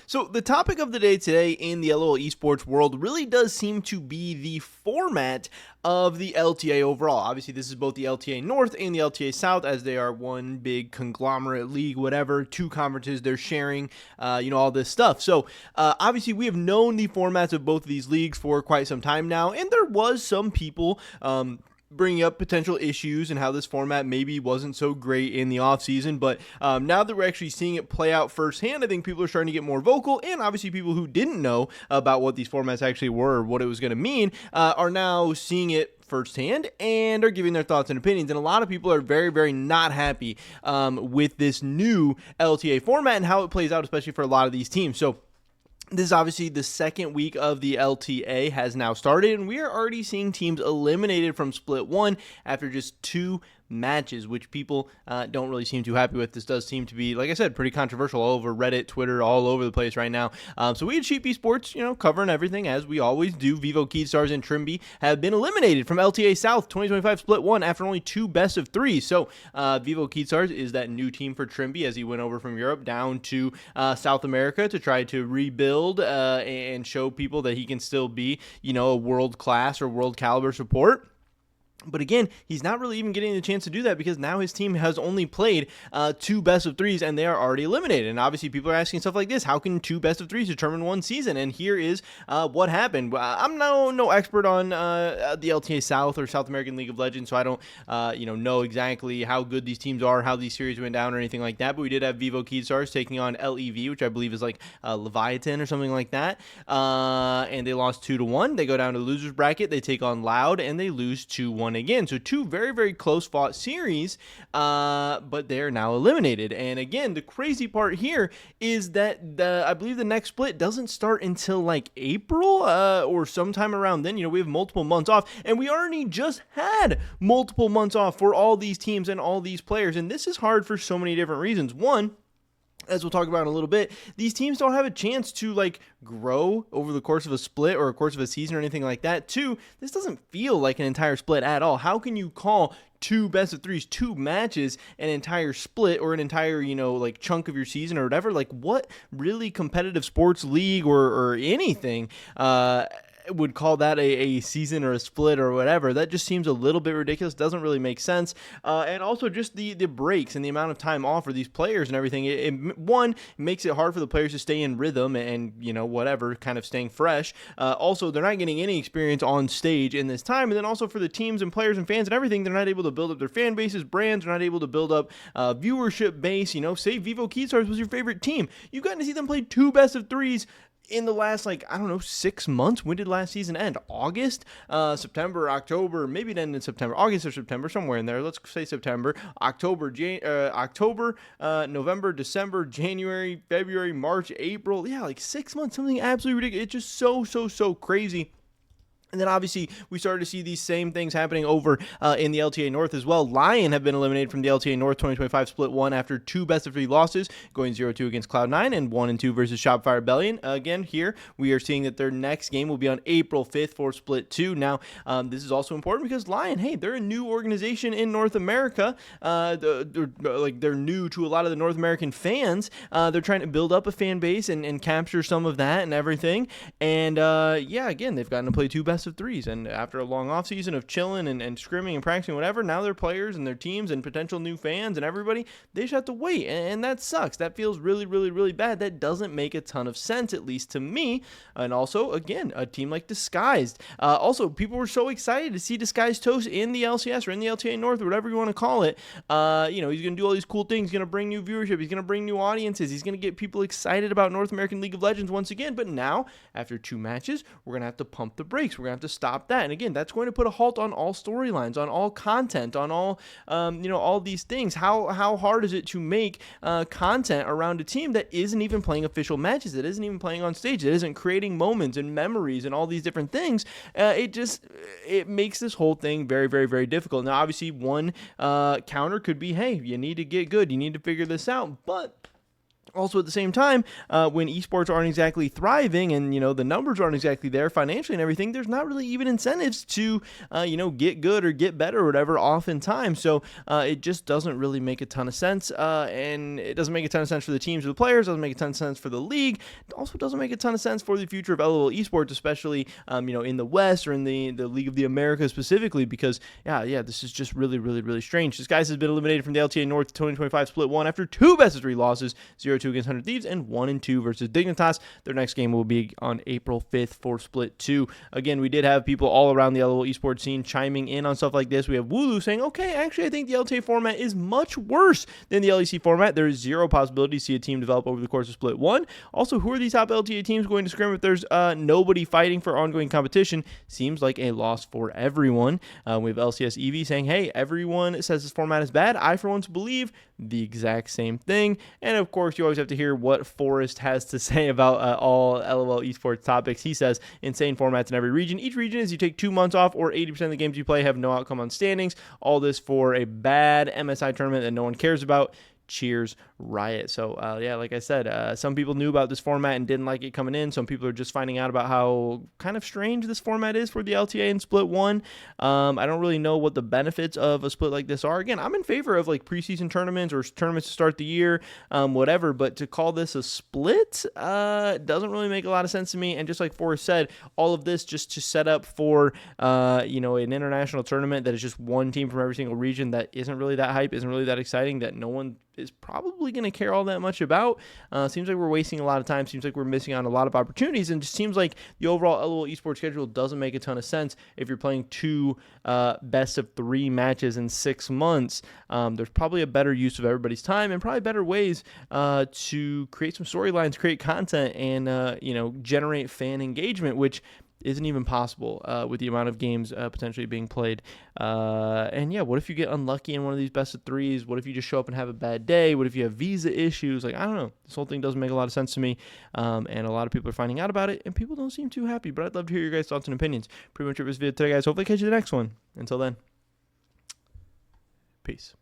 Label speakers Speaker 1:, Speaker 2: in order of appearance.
Speaker 1: So the topic of the day today in the LOL esports world really does seem to be the format of the LTA overall. Obviously, this is both the LTA North and the LTA South, as they are one big conglomerate league, whatever, two conferences they're sharing, all this stuff. So obviously, we have known the formats of both of these leagues for quite some time now, and there was some people bringing up potential issues and how this format maybe wasn't so great in the offseason. But now that we're actually seeing it play out firsthand, I think people are starting to get more vocal. And obviously people who didn't know about what these formats actually were or what it was going to mean are now seeing it firsthand and are giving their thoughts and opinions. And a lot of people are very, very not happy with this new LTA format and how it plays out, especially for a lot of these teams. So this is obviously the second week of the LTA has now started, and we are already seeing teams eliminated from Split 1 after just 2 matches, which people don't really seem too happy with. This does seem to be, like I said, pretty controversial all over Reddit, Twitter, all over the place right now. So we at Sheep Esports, covering everything as we always do. Vivo, Keystars, and Trimby have been eliminated from LTA South 2025 Split 1 after only 2 best of 3. So Vivo Keystars is that new team for Trimby as he went over from Europe down to South America to try to rebuild and show people that he can still be, a world-class or world-caliber support. But again, he's not really even getting the chance to do that because now his team has only played 2 best of 3s and they are already eliminated. And obviously people are asking stuff like this: how can 2 best of 3s determine one season? And here is what happened. I'm no expert on the LTA South or South American League of Legends, so I don't know exactly how good these teams are, how these series went down or anything like that. But we did have Vivo Keystars taking on LEV, which I believe is like Leviathan or something like that. And they lost 2-1. They go down to the losers bracket. They take on Loud and they lose 2-1 again. So 2 very, very close fought series, but they're now eliminated. And again, the crazy part here is that I believe the next split doesn't start until like April or sometime around then. We have multiple months off, and we already just had multiple months off for all these teams and all these players. And this is hard for so many different reasons. One, as we'll talk about in a little bit, these teams don't have a chance to grow over the course of a split or a course of a season or anything like that. 2, this doesn't feel like an entire split at all. How can you call 2 best of 3s, 2 matches, an entire split or an entire, chunk of your season or whatever? What really competitive sports league or anything would call that a season or a split or whatever? That just seems a little bit ridiculous. Doesn't really make sense. And also just the breaks and the amount of time off for these players and everything. It makes it hard for the players to stay in rhythm and whatever, kind of staying fresh. Also, they're not getting any experience on stage in this time. And then also for the teams and players and fans and everything, they're not able to build up their fan bases, brands. They're not able to build up viewership base. Say Vivo Keystars was your favorite team. You've gotten to see them play 2 best of 3s in the last 6 months. When did last season end? August, September, October, maybe it ended in September, August or September, somewhere in there. Let's say September, October, November, December, January, February, March, April. Yeah, 6 months, something absolutely ridiculous. It's just so crazy. And then obviously we started to see these same things happening over in the LTA North as well. Lion have been eliminated from the LTA North 2025 Split 1 after 2 best of 3 losses, going 0-2 against Cloud9 and 1-2 versus Shopify Rebellion. Again, here we are seeing that their next game will be on April 5th for Split 2. Now, this is also important because Lion, hey, they're a new organization in North America. They're new to a lot of the North American fans. They're trying to build up a fan base and capture some of that and everything. And again, they've gotten to play 2 best of 3s, and after a long off season of chilling and scrimming and practicing whatever, now their players and their teams and potential new fans and everybody, they just have to wait, and that sucks. That feels really bad. That doesn't make a ton of sense, at least to me. And also, again, a team like Disguised, also people were so excited to see Disguised Toast in the LCS or in the LTA North or whatever you want to call it. He's gonna do all these cool things. He's gonna bring new viewership, he's gonna bring new audiences, he's gonna get people excited about North American League of Legends once again. But now, after 2 matches, we're gonna have to pump the brakes. We're gonna have to stop that. And again, that's going to put a halt on all storylines, on all content, on all all these things. How hard is it to make content around a team that isn't even playing official matches, that isn't even playing on stage, that isn't creating moments and memories and all these different things? It makes this whole thing very difficult. Now, obviously, one counter could be, hey, you need to get good, you need to figure this out. But Also, at the same time, when esports aren't exactly thriving and, the numbers aren't exactly there financially and everything, there's not really even incentives to, get good or get better or whatever oftentimes. So it just doesn't really make a ton of sense. And it doesn't make a ton of sense for the teams or the players, doesn't make a ton of sense for the league. It also doesn't make a ton of sense for the future of LOL esports, especially, in the West or in the League of the Americas specifically, because, this is just really, really, really strange. This guy has been eliminated from the LTA North 2025 Split 1 after 2 best-of-3 losses, 0-2 against 100 Thieves, and 1-2 versus Dignitas. Their next game will be on April 5th for Split 2. Again, we did have people all around the LOL esports scene chiming in on stuff like this. We have Wooloo saying, okay, actually, I think the LTA format is much worse than the LEC format. There is zero possibility to see a team develop over the course of Split 1. Also, who are these top LTA teams going to scrim if there's nobody fighting for ongoing competition? Seems like a loss for everyone. We have LCS EV saying, hey, everyone says this format is bad. I, for once, believe the exact same thing. And of course, you always have to hear what Forrest has to say about all LOL esports topics. He says, insane formats in every region. Each region is you take 2 months off, or 80% of the games you play have no outcome on standings. All this for a bad MSI tournament that no one cares about. Cheers, Riot. So, like I said, some people knew about this format and didn't like it coming in. Some people are just finding out about how kind of strange this format is for the LTA in Split 1. I don't really know what the benefits of a split like this are. Again, I'm in favor of like preseason tournaments or tournaments to start the year, whatever, but to call this a split doesn't really make a lot of sense to me. And just like Forrest said, all of this just to set up for, an international tournament that is just one team from every single region that isn't really that hype, isn't really that exciting, that no one is probably going to care all that much about. Seems like we're wasting a lot of time. Seems like we're missing on a lot of opportunities, and just seems like the overall LOL esports schedule doesn't make a ton of sense if you're playing 2 best-of-3 matches in 6 months. There's probably a better use of everybody's time and probably better ways to create some storylines, create content, and generate fan engagement, which isn't even possible with the amount of games potentially being played. What if you get unlucky in one of these best of 3s? What if you just show up and have a bad day? What if you have visa issues? I don't know. This whole thing doesn't make a lot of sense to me, and a lot of people are finding out about it, and people don't seem too happy, but I'd love to hear your guys' thoughts and opinions. Pretty much it for this video today, guys. Hopefully I catch you in the next one. Until then, peace.